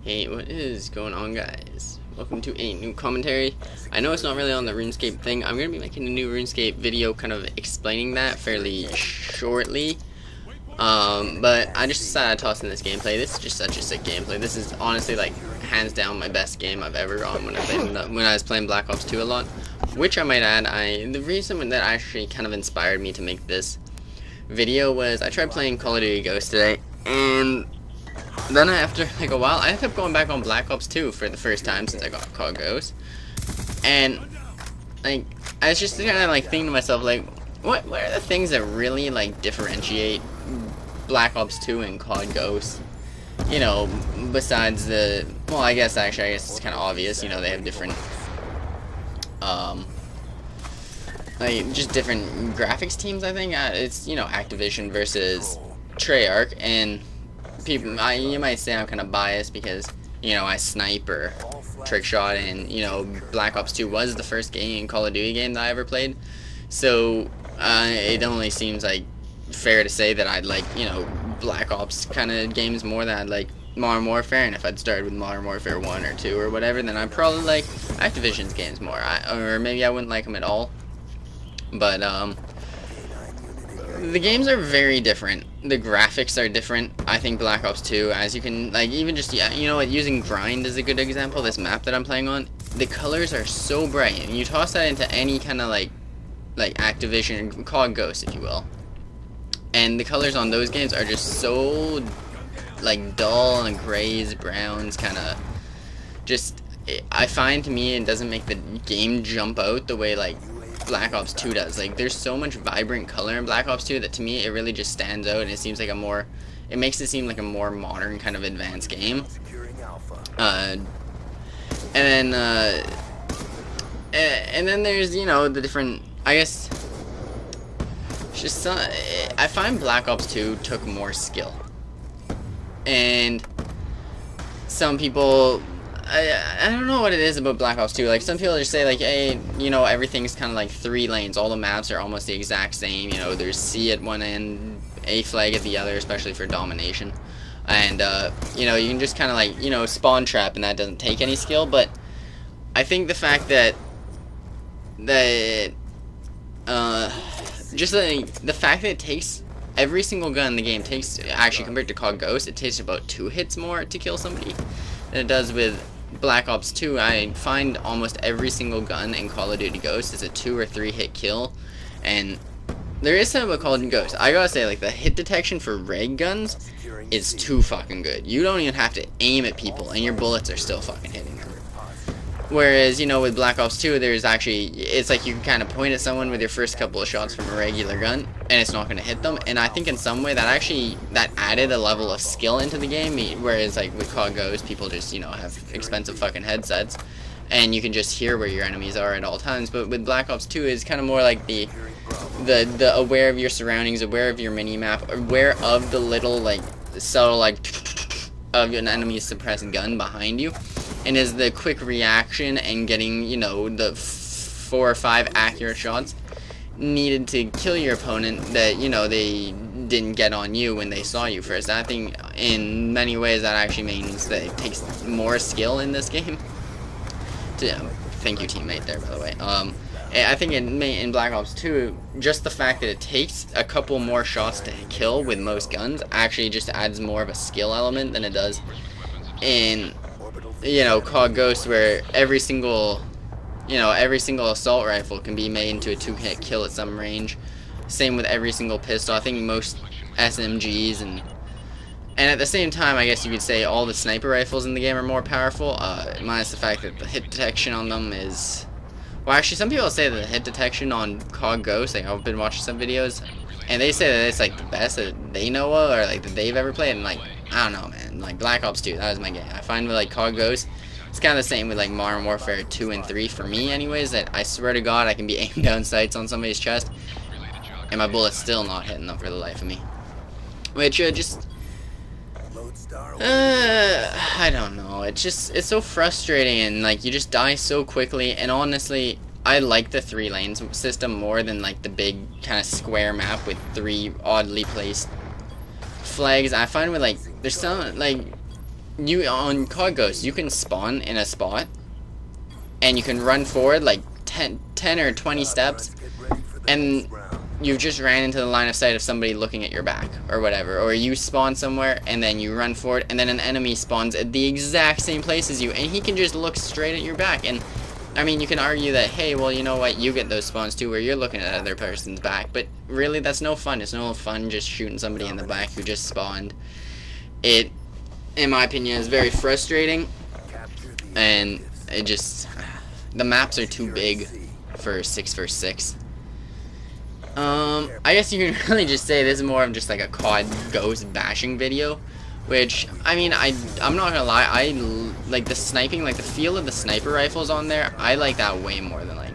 Hey, what is going on, guys? Welcome to a new commentary. I know it's not really on the RuneScape thing. I'm going to be making a new RuneScape video kind of explaining that fairly shortly. But I just decided to toss in this gameplay. This is just such a sick gameplay. This is honestly, like, hands down my best game I've ever gone when I was playing Black Ops 2 a lot. Which I might add, the reason that actually kind of inspired me to make this video was I tried playing COD Ghosts today, and then after like a while, I ended up going back on Black Ops 2 for the first time since I got COD Ghosts. And like I was just kind of like thinking to myself, like, what are the things that really like differentiate Black Ops 2 and COD Ghosts? You know, besides the, well, I guess it's kind of obvious. You know, they have different like just different graphics teams. I think it's, you know, Activision versus Treyarch, and people, you might say I'm kind of biased because, you know, I snipe or trick shot, and, you know, Black Ops 2 was the first Call of Duty game that I ever played, so it only seems like fair to say that I'd like, you know, Black Ops kind of games more than I'd like Modern Warfare. And if I'd started with Modern Warfare 1 or 2 or whatever, then I'd probably like Activision's games more, or maybe I wouldn't like them at all. But the games are very different. The graphics are different. I think Black Ops 2, as you can, like, even just, yeah, you know what, using Grind is a good example. This map that I'm playing on, the colors are so bright, and you toss that into any kind of like Activision, COD Ghosts, if you will, and the colors on those games are just so like dull and grays, browns, kind of just, I find, to me, it doesn't make the game jump out the way like Black Ops 2 does. Like, there's so much vibrant color in Black Ops 2 that to me it really just stands out, and it seems like it makes it seem like a more modern kind of advanced game. And then there's, you know, the different, I guess, just I find Black Ops 2 took more skill, and some people, I don't know what it is about Black Ops 2. Like, some people just say, like, hey, you know, everything's kind of like 3 lanes. All the maps are almost the exact same. You know, there's C at one end, A flag at the other, especially for domination. And, you know, you can just kind of, like, you know, spawn trap, and that doesn't take any skill. But I think the fact that just the fact that it takes, every single gun in the game takes, actually, compared to COD Ghosts, it takes about 2 hits more to kill somebody than it does with Black Ops 2. I find almost every single gun in Call of Duty Ghosts is a 2 or 3 hit kill, and there is something about Call of Duty Ghosts. I gotta say, like, the hit detection for reg guns is too fucking good. You don't even have to aim at people, and your bullets are still fucking hitting them. Whereas, you know, with Black Ops 2, there's actually, it's like you can kind of point at someone with your first couple of shots from a regular gun, and it's not going to hit them. And I think in some way that added a level of skill into the game, whereas like with COD Ghosts, people just, you know, have expensive fucking headsets, and you can just hear where your enemies are at all times. But with Black Ops 2, it's kind of more like the aware of your surroundings, aware of your mini-map, aware of the little, like, subtle, like, of an enemy's suppressed gun behind you. And is the quick reaction and getting, you know, the 4 or 5 accurate shots needed to kill your opponent that, you know, they didn't get on you when they saw you first. I think in many ways that actually means that it takes more skill in this game. Thank you, teammate, there, by the way. I think in Black Ops 2, just the fact that it takes a couple more shots to kill with most guns actually just adds more of a skill element than it does in, you know, COD Ghosts, where every single assault rifle can be made into a 2-hit kill at some range. Same with every single pistol. I think most SMGs, and at the same time, I guess you could say all the sniper rifles in the game are more powerful, minus the fact that the hit detection on them is, well, actually, some people say that the hit detection on COD Ghosts, like, I've been watching some videos, and they say that it's like the best that they know of, or like that they've ever played, and like, I don't know, man. Like, Black Ops 2, that was my game. I find with like COD Ghosts, it's kind of the same with like Modern Warfare 2 and 3 for me, anyways. That I swear to God, I can be aimed down sights on somebody's chest, and my bullet's still not hitting them for the life of me. Which just, I don't know. It's so frustrating, and like you just die so quickly. And honestly, I like the 3 lanes system more than like the big kind of square map with 3 oddly placed flags. I find with like, there's some, like, you on COD Ghosts, you can spawn in a spot, and you can run forward like 10 or 20 steps, and you just ran into the line of sight of somebody looking at your back or whatever, or you spawn somewhere and then you run forward and then an enemy spawns at the exact same place as you, and he can just look straight at your back. And I mean, you can argue that, hey, well, you know what, you get those spawns too where you're looking at other person's back, but really that's no fun. It's no fun just shooting somebody in the back who just spawned. It, in my opinion, is very frustrating, and it just, the maps are too big for 6 vs 6. I guess you can really just say this is more of just like a COD Ghost bashing video, which, I mean, I'm not gonna lie, I like the sniping, like the feel of the sniper rifles on there. I like that way more than like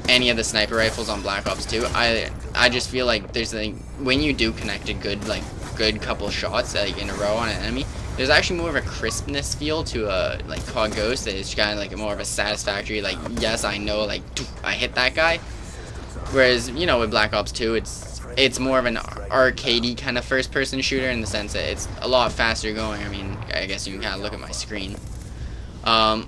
any of the sniper rifles on Black Ops 2. I just feel like there's like, when you do connect a good couple shots like in a row on an enemy, there's actually more of a crispness feel to a like COD Ghost. It's kind of like more of a satisfactory, like, yes, I know, like, I hit that guy. Whereas, you know, with Black Ops 2, it's more of an arcadey kind of first-person shooter in the sense that it's a lot faster going. I mean, I guess you can kind of look at my screen. And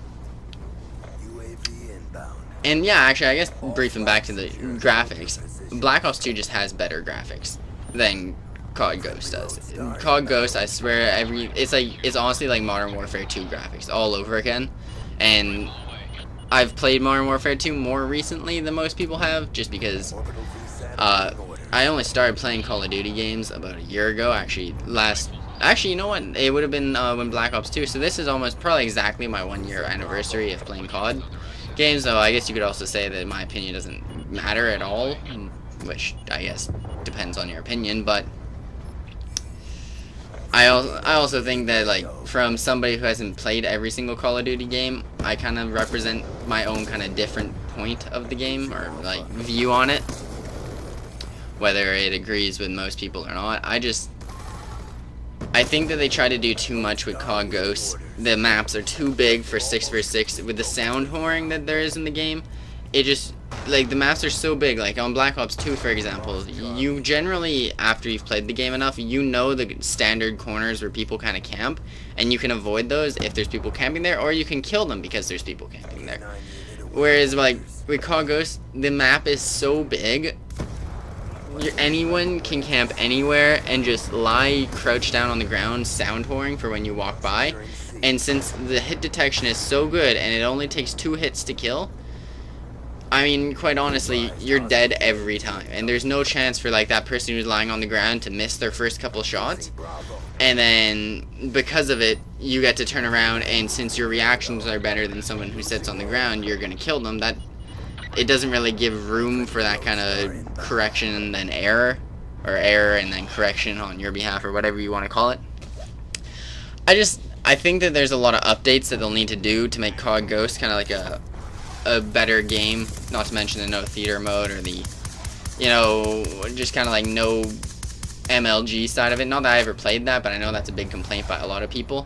yeah, actually, I guess briefing back to the graphics, Black Ops 2 just has better graphics than COD Ghost does. COD Ghost, I swear, it's honestly like Modern Warfare 2 graphics all over again. And I've played Modern Warfare 2 more recently than most people have, just because I only started playing Call of Duty games about a year ago. Actually, you know what? It would have been when Black Ops 2. So this is almost probably exactly my 1-year anniversary of playing COD games. So I guess you could also say that my opinion doesn't matter at all, which I guess depends on your opinion. But I also think that, like, from somebody who hasn't played every single Call of Duty game, I kind of represent my own kind of different point of the game, or like view on it, whether it agrees with most people or not. I think that they try to do too much with COD Ghosts. The maps are too big for 6 vs 6 with the sound whoring that there is in the game. It just, like, the maps are so big. Like on Black Ops 2, for example, you generally, after you've played the game enough, you know the standard corners where people kind of camp, and you can avoid those if there's people camping there, or you can kill them because there's people camping there. Whereas, like, with COD Ghosts, the map is so big, anyone can camp anywhere and just lie crouched down on the ground, sound whoring for when you walk by. And since the hit detection is so good and it only takes 2 hits to kill, I mean, quite honestly, you're dead every time, and there's no chance for, like, that person who's lying on the ground to miss their first couple shots, and then because of it, you get to turn around, and since your reactions are better than someone who sits on the ground, you're gonna kill them. That, it doesn't really give room for that kind of correction and then error, or error and then correction on your behalf, or whatever you want to call it. I think that there's a lot of updates that they'll need to do to make COD Ghosts kind of like a better game, not to mention the no theater mode, or the, you know, just kind of like no MLG side of it. Not that I ever played that, but I know that's a big complaint by a lot of people.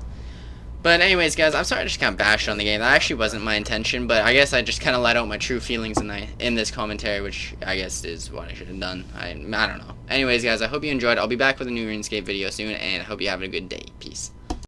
But anyways, guys, I'm sorry I just kind of bashed on the game. That actually wasn't my intention, but I guess I just kind of let out my true feelings in this commentary, which I guess is what I should have done. I don't know. Anyways, guys, I hope you enjoyed. I'll be back with a new RuneScape video soon, and I hope you have a good day. Peace.